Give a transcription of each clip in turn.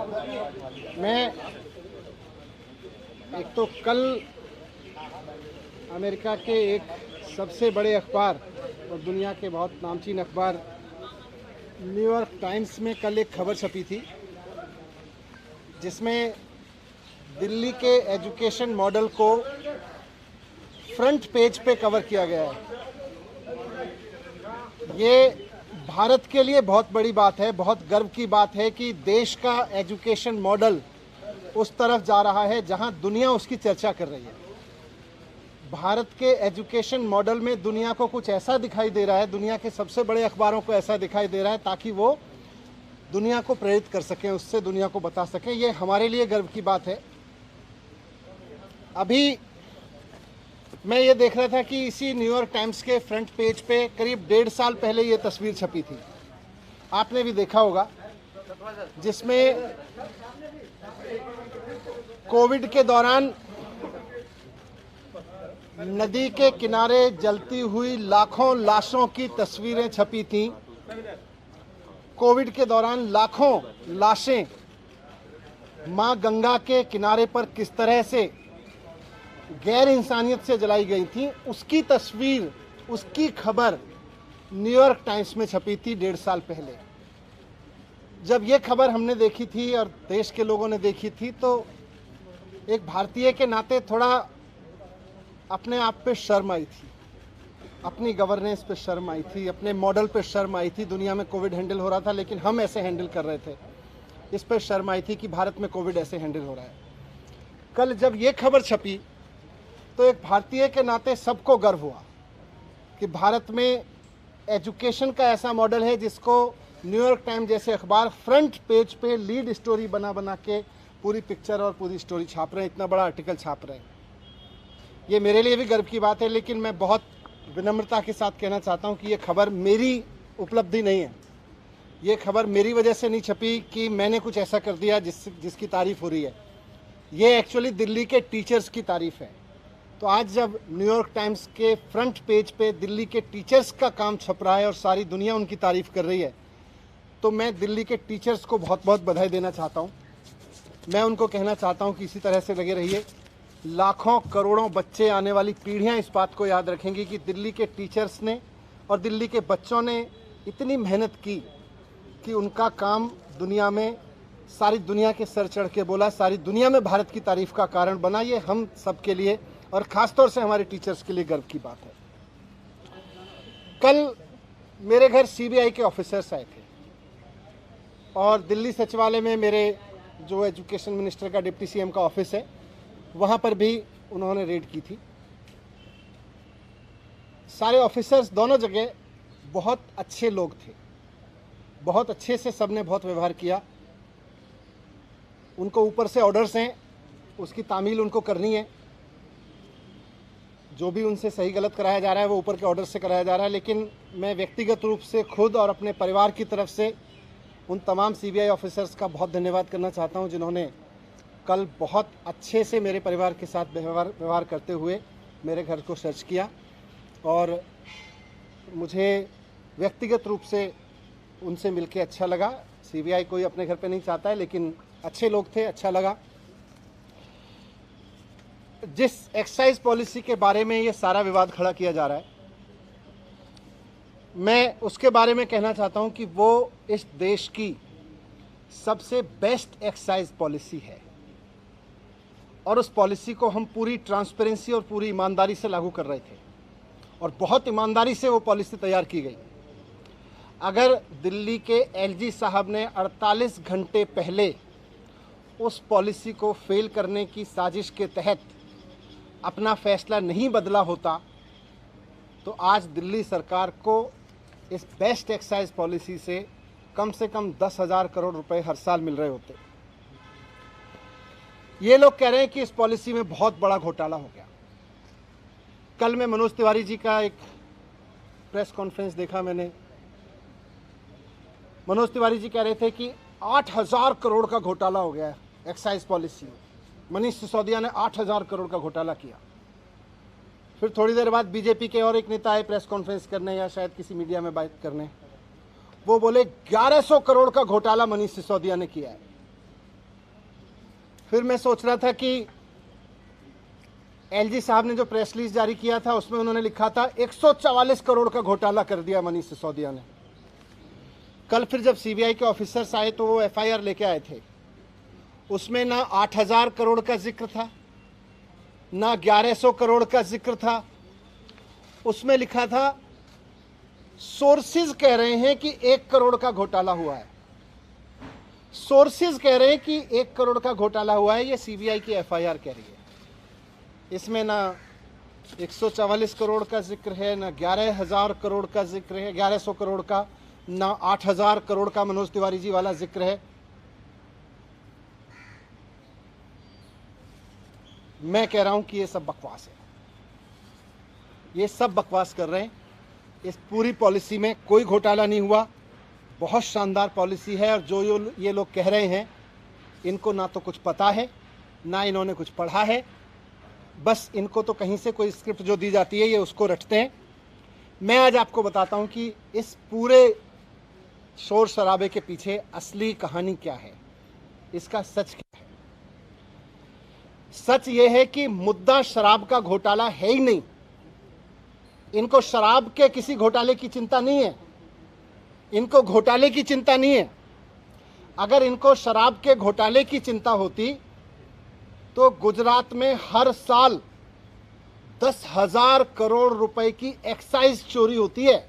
मैं एक तो कल अमेरिका के एक सबसे बड़े अखबार और दुनिया के बहुत नामचीन अखबार न्यूयॉर्क टाइम्स में कल एक खबर छपी थी जिसमें दिल्ली के एजुकेशन मॉडल को फ्रंट पेज पे कवर किया गया है। ये भारत के लिए बहुत बड़ी बात है, बहुत गर्व की बात है कि देश का एजुकेशन मॉडल उस तरफ जा रहा है जहां दुनिया उसकी चर्चा कर रही है। भारत के एजुकेशन मॉडल में दुनिया को कुछ ऐसा दिखाई दे रहा है, दुनिया के सबसे बड़े अखबारों को ऐसा दिखाई दे रहा है ताकि वो दुनिया को प्रेरित कर सकें, उससे दुनिया को बता सकें। ये हमारे लिए गर्व की बात है। अभी मैं ये देख रहा था कि इसी न्यूयॉर्क टाइम्स के फ्रंट पेज पे करीब 1.5 साल पहले ये तस्वीर छपी थी, आपने भी देखा होगा, जिसमें कोविड के दौरान नदी के किनारे जलती हुई लाखों लाशों की तस्वीरें छपी थीं। कोविड के दौरान लाखों लाशें मां गंगा के किनारे पर किस तरह से गैर इंसानियत से जलाई गई थी, उसकी तस्वीर, उसकी खबर न्यूयॉर्क टाइम्स में छपी थी 1.5 साल पहले। जब ये खबर हमने देखी थी और देश के लोगों ने देखी थी तो एक भारतीय के नाते थोड़ा अपने आप पे शर्म आई थी, अपनी गवर्नेंस पे शर्म आई थी, अपने मॉडल पे शर्म आई थी। दुनिया में कोविड हैंडल हो रहा था लेकिन हम ऐसे हैंडल कर रहे थे, इस पर शर्म आई थी कि भारत में कोविड ऐसे हैंडल हो रहा है। कल जब ये खबर छपी तो एक भारतीय के नाते सबको गर्व हुआ कि भारत में एजुकेशन का ऐसा मॉडल है जिसको न्यूयॉर्क टाइम्स जैसे अखबार फ्रंट पेज पे लीड स्टोरी बना बना के पूरी पिक्चर और पूरी स्टोरी छाप रहे हैं, इतना बड़ा आर्टिकल छाप रहे हैं। ये मेरे लिए भी गर्व की बात है, लेकिन मैं बहुत विनम्रता के साथ कहना चाहता हूँ कि ये खबर मेरी उपलब्धि नहीं है। ये खबर मेरी वजह से नहीं छपी कि मैंने कुछ ऐसा कर दिया जिसकी तारीफ हो रही है। ये एक्चुअली दिल्ली के टीचर्स की तारीफ है। तो आज जब न्यूयॉर्क टाइम्स के फ्रंट पेज पे दिल्ली के टीचर्स का काम छप रहा है और सारी दुनिया उनकी तारीफ कर रही है, तो मैं दिल्ली के टीचर्स को बहुत बहुत बधाई देना चाहता हूँ। मैं उनको कहना चाहता हूँ कि इसी तरह से लगे रहिए। लाखों करोड़ों बच्चे, आने वाली पीढ़ियाँ इस बात को याद रखेंगी कि दिल्ली के टीचर्स ने और दिल्ली के बच्चों ने इतनी मेहनत की कि उनका काम दुनिया में, सारी दुनिया के सर चढ़ के बोला, सारी दुनिया में भारत की तारीफ का कारण बना। ये हम सब के लिए और ख़ासतौर से हमारे टीचर्स के लिए गर्व की बात है। कल मेरे घर सीबीआई के ऑफिसर्स आए थे और दिल्ली सचिवालय में मेरे जो एजुकेशन मिनिस्टर का, डिप्टी सीएम का ऑफिस है, वहाँ पर भी उन्होंने रेड की थी। सारे ऑफिसर्स दोनों जगह बहुत अच्छे लोग थे, बहुत अच्छे से सबने बहुत व्यवहार किया। उनको ऊपर से ऑर्डर्स हैं, उसकी तामील उनको करनी है। जो भी उनसे सही गलत कराया जा रहा है वो ऊपर के ऑर्डर से कराया जा रहा है। लेकिन मैं व्यक्तिगत रूप से खुद और अपने परिवार की तरफ से उन तमाम सीबीआई ऑफिसर्स का बहुत धन्यवाद करना चाहता हूं जिन्होंने कल बहुत अच्छे से मेरे परिवार के साथ व्यवहार करते हुए मेरे घर को सर्च किया। और मुझे व्यक्तिगत रूप से उनसे मिलके अच्छा लगा। सीबीआई कोई अपने घर पे नहीं चाहता है, लेकिन अच्छे लोग थे, अच्छा लगा। जिस एक्साइज पॉलिसी के बारे में ये सारा विवाद खड़ा किया जा रहा है, मैं उसके बारे में कहना चाहता हूं कि वो इस देश की सबसे बेस्ट एक्साइज पॉलिसी है और उस पॉलिसी को हम पूरी ट्रांसपेरेंसी और पूरी ईमानदारी से लागू कर रहे थे और बहुत ईमानदारी से वो पॉलिसी तैयार की गई। अगर दिल्ली के एलजी साहब ने 48 घंटे पहले उस पॉलिसी को फेल करने की साजिश के तहत अपना फैसला नहीं बदला होता तो आज दिल्ली सरकार को इस बेस्ट एक्साइज पॉलिसी से कम 10,000 करोड़ रुपए हर साल मिल रहे होते। ये लोग कह रहे हैं कि इस पॉलिसी में बहुत बड़ा घोटाला हो गया। कल मैं मनोज तिवारी जी का एक प्रेस कॉन्फ्रेंस देखा मैंने। मनोज तिवारी जी कह रहे थे कि 8,000 करोड़ का घोटाला हो गया है एक्साइज पॉलिसी में। मनीष सिसोदिया ने 8,000 करोड़ का घोटाला किया। फिर थोड़ी देर बाद बीजेपी के और एक नेता आए प्रेस कॉन्फ्रेंस करने या शायद किसी मीडिया में बात करने, वो बोले 1100 करोड़ का घोटाला मनीष सिसोदिया ने किया है। फिर मैं सोच रहा था कि एलजी साहब ने जो प्रेस रिलीज जारी किया था उसमें उन्होंने लिखा था 144 करोड़ का घोटाला कर दिया मनीष सिसोदिया ने। कल फिर जब सीबीआई के ऑफिसर्स आए तो वो एफआईआर लेके आए थे, उसमें ना 8000 करोड़ का जिक्र था, ना 1100 करोड़ का जिक्र था। उसमें लिखा था सोर्सेज कह रहे हैं कि 1 करोड़ का घोटाला हुआ है। सोर्सेज कह रहे हैं कि 1 करोड़ का घोटाला हुआ है, ये सीबीआई की एफआईआर कह रही है। इसमें ना 144 करोड़ का जिक्र है, ना 11,000 करोड़ का जिक्र है, 1100 करोड़ का, ना 8000 करोड़ का मनोज तिवारी जी वाला जिक्र है। मैं कह रहा हूं कि ये सब बकवास है, ये सब बकवास कर रहे हैं। इस पूरी पॉलिसी में कोई घोटाला नहीं हुआ, बहुत शानदार पॉलिसी है। और जो ये लोग कह रहे हैं, इनको ना तो कुछ पता है, ना इन्होंने कुछ पढ़ा है, बस इनको तो कहीं से कोई स्क्रिप्ट जो दी जाती है ये उसको रटते हैं। मैं आज आपको बताता हूं कि इस पूरे शोर शराबे के पीछे असली कहानी क्या है, इसका सच क्या है। सच ये है कि मुद्दा शराब का घोटाला है ही नहीं। इनको शराब के किसी घोटाले की चिंता नहीं है, इनको घोटाले की चिंता नहीं है। अगर इनको शराब के घोटाले की चिंता होती तो गुजरात में हर साल 10,000 करोड़ रुपए की एक्साइज चोरी होती है।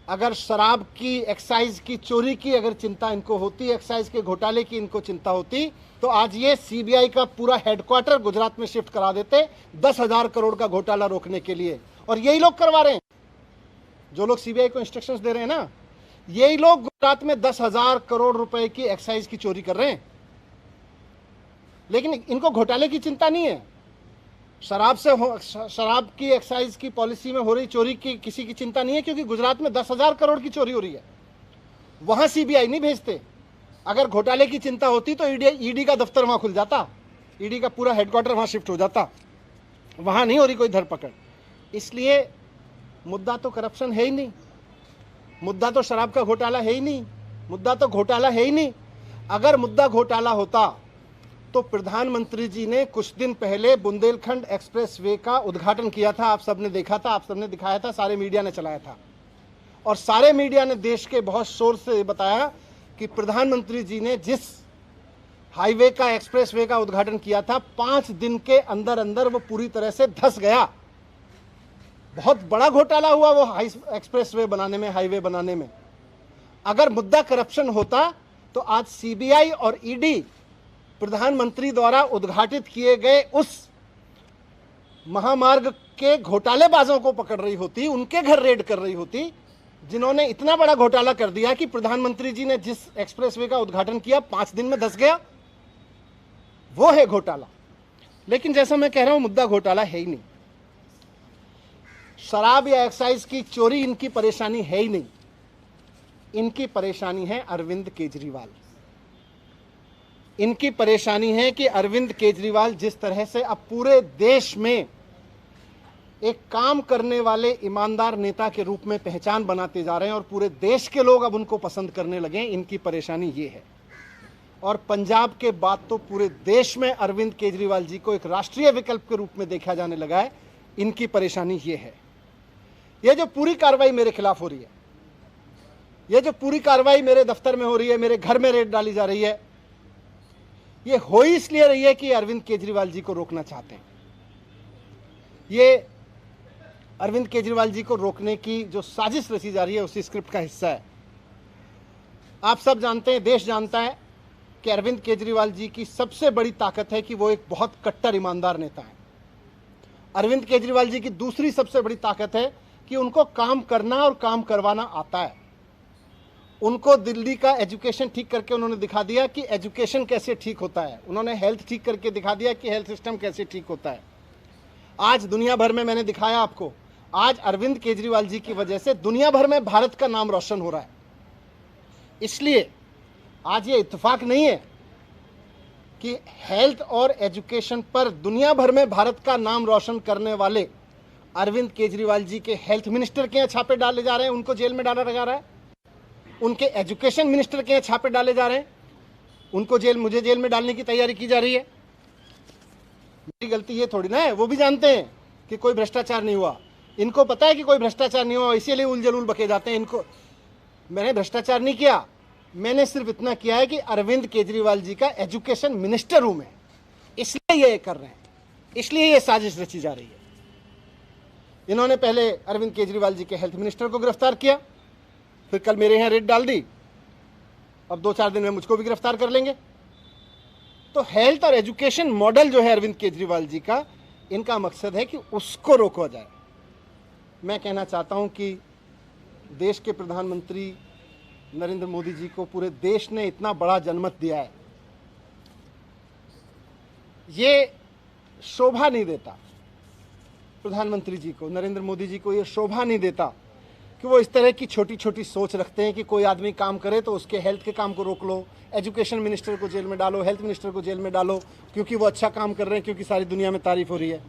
अगर शराब की एक्साइज की चोरी की अगर चिंता इनको होती, एक्साइज के घोटाले की इनको चिंता होती, तो आज ये सीबीआई का पूरा हेडक्वार्टर गुजरात में शिफ्ट करा देते 10,000 करोड़ का घोटाला रोकने के लिए। और यही लोग करवा रहे हैं, जो लोग सीबीआई को इंस्ट्रक्शंस दे रहे हैं ना, यही लोग गुजरात में 10,000 करोड़ रुपए की एक्साइज की चोरी कर रहे हैं। लेकिन इनको घोटाले की चिंता नहीं है, शराब की एक्साइज की पॉलिसी में हो रही चोरी की किसी की चिंता नहीं है, क्योंकि गुजरात में 10,000 करोड़ की चोरी हो रही है। वहां सीबीआई नहीं भेजते। अगर घोटाले की चिंता होती तो ईडी का दफ्तर वहां खुल जाता, ईडी का पूरा हेडक्वार्टर वहां शिफ्ट हो जाता। वहां नहीं हो रही कोई धरपकड़। इसलिए मुद्दा तो करप्शन है ही नहीं, मुद्दा तो शराब का घोटाला है ही नहीं, मुद्दा तो घोटाला है ही नहीं। अगर मुद्दा घोटाला होता तो प्रधानमंत्री जी ने कुछ दिन पहले बुंदेलखंड एक्सप्रेसवे का उद्घाटन किया था। आप सबने देखा था, आप सबने दिखाया था, सारे मीडिया ने चलाया था। और सारे मीडिया ने देश के बहुत शोर से बताया कि प्रधानमंत्री जी ने जिस हाईवे का, एक्सप्रेसवे का उद्घाटन किया था, 5 दिन के अंदर अंदर वो पूरी तरह से धंस गया। बहुत बड़ा घोटाला हुआ वो एक्सप्रेसवे बनाने में, हाईवे बनाने में। अगर मुद्दा करप्शन होता तो आज सीबीआई और ईडी प्रधानमंत्री द्वारा उद्घाटित किए गए उस महामार्ग के घोटालेबाजों को पकड़ रही होती, उनके घर रेड कर रही होती, जिन्होंने इतना बड़ा घोटाला कर दिया कि प्रधानमंत्री जी ने जिस एक्सप्रेसवे का उद्घाटन किया 5 दिन में धंस गया। वो है घोटाला। लेकिन जैसा मैं कह रहा हूं, मुद्दा घोटाला है ही नहीं। शराब या एक्साइज की चोरी इनकी परेशानी है ही नहीं। इनकी परेशानी है अरविंद केजरीवाल। इनकी परेशानी है कि अरविंद केजरीवाल जिस तरह से अब पूरे देश में एक काम करने वाले ईमानदार नेता के रूप में पहचान बनाते जा रहे हैं और पूरे देश के लोग अब उनको पसंद करने लगे हैं, इनकी परेशानी ये है। और पंजाब के बाद तो पूरे देश में अरविंद केजरीवाल जी को एक राष्ट्रीय विकल्प के रूप में देखा जाने लगा है। इनकी परेशानी ये है। ये जो पूरी कार्रवाई मेरे खिलाफ हो रही है, ये जो पूरी कार्रवाई मेरे दफ्तर में हो रही है, मेरे घर में रेड डाली जा रही है, ये हो ही इसलिए रही है कि अरविंद केजरीवाल जी को रोकना चाहते हैं। ये अरविंद केजरीवाल जी को रोकने की जो साजिश रची जा रही है उसी स्क्रिप्ट का हिस्सा है। आप सब जानते हैं, देश जानता है कि अरविंद केजरीवाल जी की सबसे बड़ी ताकत है कि वो एक बहुत कट्टर ईमानदार नेता है। अरविंद केजरीवाल जी की दूसरी सबसे बड़ी ताकत है कि उनको काम करना और काम करवाना आता है। उनको दिल्ली का एजुकेशन ठीक करके उन्होंने दिखा दिया कि एजुकेशन कैसे ठीक होता है। उन्होंने हेल्थ ठीक करके दिखा दिया कि हेल्थ सिस्टम कैसे ठीक होता है। आज दुनिया भर में मैंने दिखाया आपको, आज अरविंद केजरीवाल जी की वजह से दुनिया भर में भारत का नाम रोशन हो रहा है। इसलिए आज ये इत्तेफाक नहीं है कि हेल्थ और एजुकेशन पर दुनिया भर में भारत का नाम रोशन करने वाले अरविंद केजरीवाल जी के हेल्थ मिनिस्टर के यहाँ छापे डाले जा रहे हैं, उनको जेल में डाला जा रहा है। उनके एजुकेशन मिनिस्टर के यहाँ छापे डाले जा रहे हैं, उनको जेल, मुझे जेल में डालने की तैयारी की जा रही है। मेरी गलती ये थोड़ी ना है, वो भी जानते हैं कि कोई भ्रष्टाचार नहीं हुआ। इनको पता है कि कोई भ्रष्टाचार नहीं हुआ, इसीलिए उलझुल बके जाते हैं। इनको, मैंने भ्रष्टाचार नहीं किया, मैंने सिर्फ इतना किया है कि अरविंद केजरीवाल जी का एजुकेशन मिनिस्टर हूं मैं, इसलिए ये कर रहे हैं, इसलिए ये साजिश रची जा रही है। इन्होंने पहले अरविंद केजरीवाल जी के हेल्थ मिनिस्टर को गिरफ्तार किया, फिर कल मेरे यहां रेड डाल दी, अब 2-4 दिन में मुझको भी गिरफ्तार कर लेंगे। तो हेल्थ और एजुकेशन मॉडल जो है अरविंद केजरीवाल जी का, इनका मकसद है कि उसको रोका जाए। मैं कहना चाहता हूं कि देश के प्रधानमंत्री नरेंद्र मोदी जी को पूरे देश ने इतना बड़ा जनमत दिया है, ये शोभा नहीं देता प्रधानमंत्री जी को, नरेंद्र मोदी जी को ये शोभा नहीं देता कि वो इस तरह की छोटी छोटी सोच रखते हैं कि कोई आदमी काम करे तो उसके हेल्थ के काम को रोक लो, एजुकेशन मिनिस्टर को जेल में डालो, हेल्थ मिनिस्टर को जेल में डालो, क्योंकि वो अच्छा काम कर रहे हैं, क्योंकि सारी दुनिया में तारीफ हो रही है।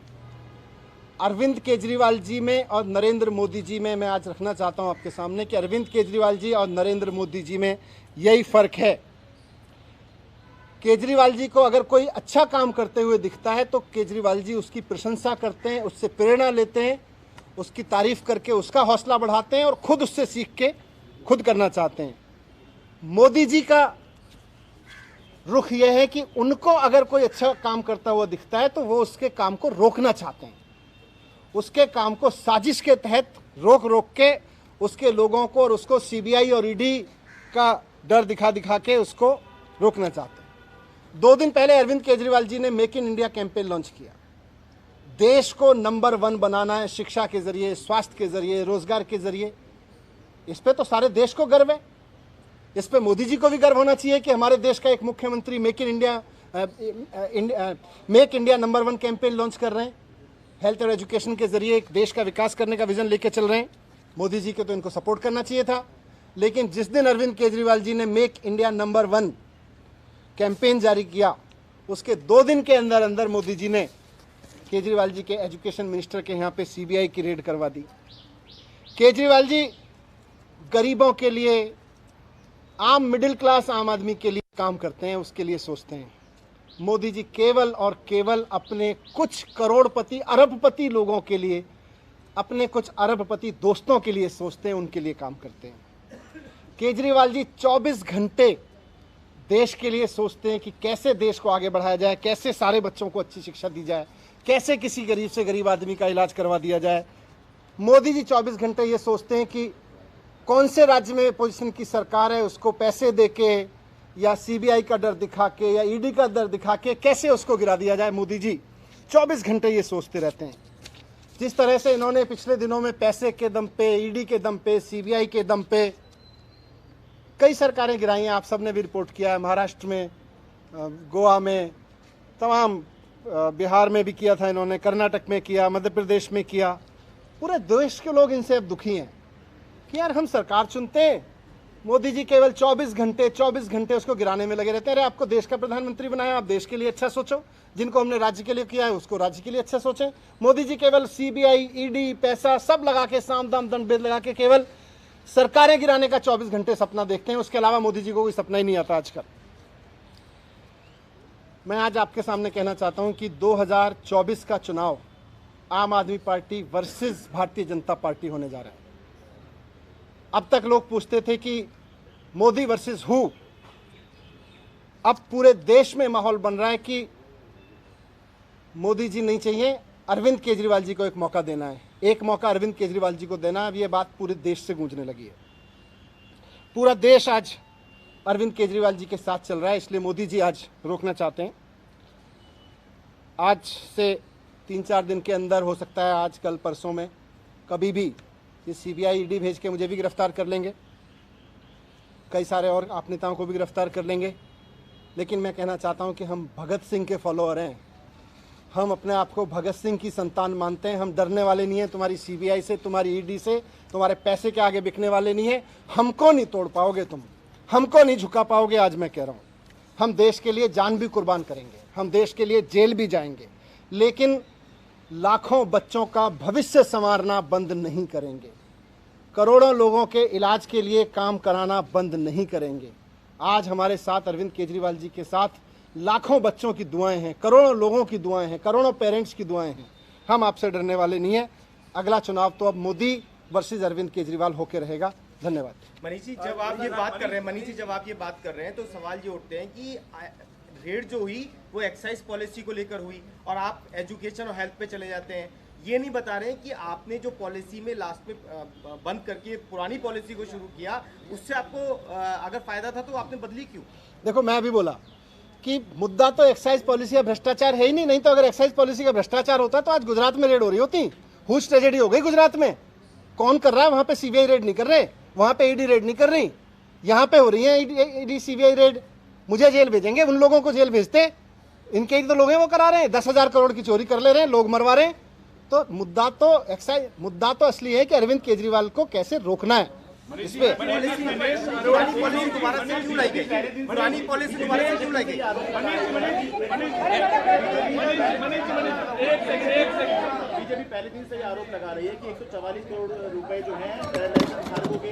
अरविंद केजरीवाल जी में और नरेंद्र मोदी जी में मैं आज रखना चाहता हूं आपके सामने कि अरविंद केजरीवाल जी और नरेंद्र मोदी जी में यही फर्क है। केजरीवाल जी को अगर कोई अच्छा काम करते हुए दिखता है तो केजरीवाल जी उसकी प्रशंसा करते हैं, उससे प्रेरणा लेते हैं, उसकी तारीफ करके उसका हौसला बढ़ाते हैं और खुद उससे सीख के खुद करना चाहते हैं। मोदी जी का रुख यह है कि उनको अगर कोई अच्छा काम करता हुआ दिखता है तो वो उसके काम को रोकना चाहते हैं, उसके काम को साजिश के तहत रोक रोक के उसके लोगों को और उसको सीबीआई और ईडी का डर दिखा दिखा के उसको रोकना चाहते हैं। 2 दिन पहले अरविंद केजरीवाल जी ने make in India campaign launch किया। देश को नंबर 1 बनाना है, शिक्षा के जरिए, स्वास्थ्य के जरिए, रोजगार के जरिए। इस पे तो सारे देश को गर्व है, इस पे मोदी जी को भी गर्व होना चाहिए कि हमारे देश का एक मुख्यमंत्री make India number 1 campaign launch कर रहे हैं, हेल्थ और एजुकेशन के जरिए एक देश का विकास करने का विजन लेके चल रहे हैं। मोदी जी को तो इनको सपोर्ट करना चाहिए था। लेकिन जिस दिन अरविंद केजरीवाल जी ने मेक इंडिया नंबर 1 कैंपेन जारी किया, उसके 2 दिन के अंदर अंदर मोदी जी ने केजरीवाल जी के एजुकेशन मिनिस्टर के यहाँ पे सीबीआई की रेड करवा दी। केजरीवाल जी गरीबों के लिए, आम मिडिल क्लास आम आदमी के लिए काम करते हैं, उसके लिए सोचते हैं। मोदी जी केवल और केवल अपने कुछ करोड़पति अरबपति लोगों के लिए, अपने कुछ अरबपति दोस्तों के लिए सोचते हैं, उनके लिए काम करते हैं। केजरीवाल जी 24 घंटे देश के लिए सोचते हैं कि कैसे देश को आगे बढ़ाया जाए, कैसे सारे बच्चों को अच्छी शिक्षा दी जाए, कैसे किसी गरीब से गरीब आदमी का इलाज करवा दिया जाए। मोदी जी 24 घंटे ये सोचते हैं कि कौन से राज्य में पोजीशन की सरकार है, उसको पैसे देके या सीबीआई का डर दिखा के या ईडी का डर दिखा के कैसे उसको गिरा दिया जाए। मोदी जी 24 घंटे ये सोचते रहते हैं। जिस तरह से इन्होंने पिछले दिनों में पैसे के दम पे, ईडी के दम पे, सीबीआई के दम पे कई सरकारें गिराई हैं, आप सबने भी रिपोर्ट किया है। महाराष्ट्र में, गोवा में, तमाम बिहार में भी किया था इन्होंने, कर्नाटक में किया, मध्य प्रदेश में किया। पूरे देश के लोग इनसे अब दुखी हैं कि यार हम सरकार चुनते हैं, मोदी जी केवल 24 घंटे उसको गिराने में लगे रहते हैं। अरे आपको देश का प्रधानमंत्री बनाया, आप देश के लिए अच्छा सोचो। जिनको हमने राज्य के लिए किया है उसको राज्य के लिए अच्छा सोचें। मोदी जी केवल सीबीआई, ईडी, पैसा सब लगा के, साम दाम दंड भेद लगा के केवल सरकारें गिराने का 24 घंटे सपना देखते हैं। उसके अलावा मोदी जी को कोई सपना ही नहीं आता आजकल। मैं आज आपके सामने कहना चाहता हूं कि 2024 का चुनाव आम आदमी party versus Bharatiya Janata party होने जा रहा है। अब तक लोग पूछते थे कि मोदी वर्सेस हु, अब पूरे देश में माहौल बन रहा है कि मोदी जी नहीं चाहिए, अरविंद केजरीवाल जी को एक मौका देना है, एक मौका अरविंद केजरीवाल जी को देना है। अब ये बात पूरे देश से गूंजने लगी है। पूरा देश आज अरविंद केजरीवाल जी के साथ चल रहा है, इसलिए मोदी जी आज रोकना चाहते हैं। आज से 3-4 दिन के अंदर, हो सकता है आज कल परसों में, कभी भी ये सीबीआई, ईडी भेज के मुझे भी गिरफ्तार कर लेंगे, कई सारे और आप नेताओं को भी गिरफ्तार कर लेंगे। लेकिन मैं कहना चाहता हूं कि हम भगत सिंह के फॉलोअर हैं, हम अपने आप को भगत सिंह की संतान मानते हैं। हम डरने वाले नहीं हैं तुम्हारी सीबीआई से, तुम्हारी ईडी से, तुम्हारे पैसे के आगे बिकने वाले नहीं हैं। हमको नहीं तोड़ पाओगे तुम, हमको नहीं झुका पाओगे। आज मैं कह रहा हूं, हम देश के लिए जान भी कुर्बान करेंगे, हम देश के लिए जेल भी जाएंगे, लेकिन लाखों बच्चों का भविष्य संवारना बंद नहीं करेंगे, करोड़ों लोगों के इलाज के लिए काम कराना बंद नहीं करेंगे। आज हमारे साथ अरविंद केजरीवाल जी के साथ लाखों बच्चों की दुआएं हैं, करोड़ों लोगों की दुआएं हैं, करोड़ों पेरेंट्स की दुआएं हैं। हम आपसे डरने वाले नहीं हैं। अगला चुनाव तो अब मोदी वर्सेस अरविंद केजरीवाल होकर रहेगा। धन्यवाद। मनीष जी, जब आप ये बात कर रहे हैं तो सवाल ये उठते हैं कि रेड जो हुई वो एक्साइज पॉलिसी को लेकर हुई और आप एजुकेशन और हेल्थ पे चले जाते हैं। ये नहीं बता रहे हैं कि आपने जो पॉलिसी में लास्ट में बंद करके पुरानी पॉलिसी को शुरू किया, उससे आपको अगर फायदा था तो आपने बदली क्यों? देखो, मैं अभी बोला कि मुद्दा तो एक्साइज पॉलिसी या भ्रष्टाचार है ही नहीं तो अगर एक्साइज पॉलिसी का भ्रष्टाचार होता तो आज गुजरात में रेड हो रही होती। हुज ट्रेजेडी हो गई गुजरात में। कौन कर रहा है? वहां पे सीबीआई रेड नहीं कर रहे, वहां पे ईडी रेड नहीं कर रही, यहाँ पे हो रही है ईडी सीबीआई रेड। मुझे जेल भेजेंगे, उन लोगों को जेल भेजते। इनके ही तो लोग हैं वो करा रहे हैं, 10,000 करोड़ की चोरी कर ले रहे हैं, लोग मरवा रहे हैं। तो मुद्दा तो असली है कि अरविंद केजरीवाल को कैसे रोकना है। इस पे पुरानी पॉलिसी दोबारा से क्यों लाई गई? पुरानी पॉलिसी दोबारा से क्यों लाई गई? बीजेपी पहले दिन से ये आरोप लगा रही है कि 144 करोड़ रुपए जो हैं धारकों के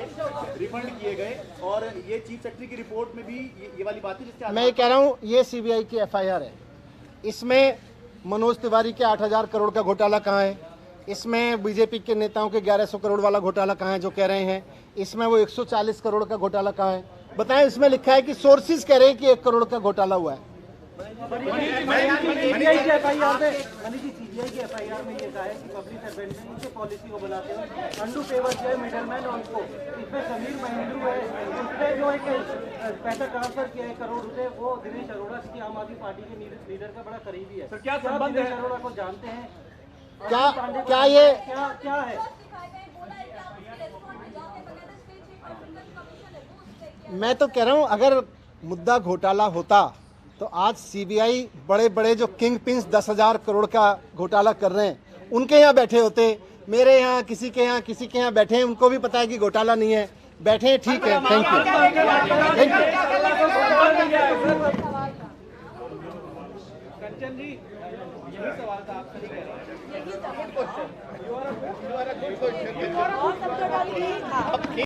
रिफंड किए गए और ये चीफ सेक्रेटरी की रिपोर्ट में भी ये वाली बात है जिसके मैं कह रहा हूँ ये सीबीआई की एफआईआर है। इसमें मनोज तिवारी के 8,000 करोड़ का घोटाला कहाँ है? इसमें बीजेपी के नेताओं के 1100 करोड़ वाला घोटाला कहाँ है जो कह रहे हैं? इसमें वो 140 करोड़ का घोटाला कहाँ है? बताएं। इसमें लिखा है कि सोर्सेज कह रहे हैं कि 1 करोड़ का घोटाला हुआ है। सीबीआई की एफआईआर में ये कहा है कि पब्लिक सर्वेंट ने इनके पॉलिसी को बनाते हैं अंडू फेवर जो है मिडलमैन उनको, इसमें समीर महेंद्रू है, उसने जो एक पैसा ट्रांसफर किया 1 करोड़ रुपए वो दिनेश अरोड़ा की आम आदमी पार्टी के लीडर का बड़ा करीबी है। क्या संबंध है? अरोड़ा को जानते हैं? क्या ये क्या है? मैं तो कह रहा हूं अगर मुद्दा घोटाला होता तो आज सीबीआई बड़े बड़े जो किंग पिंस 10,000 करोड़ का घोटाला कर रहे हैं उनके यहाँ बैठे होते। मेरे यहाँ किसी के यहाँ बैठे हैं, उनको भी पता है कि घोटाला नहीं है, बैठे हैं। ठीक है, थैंक यू।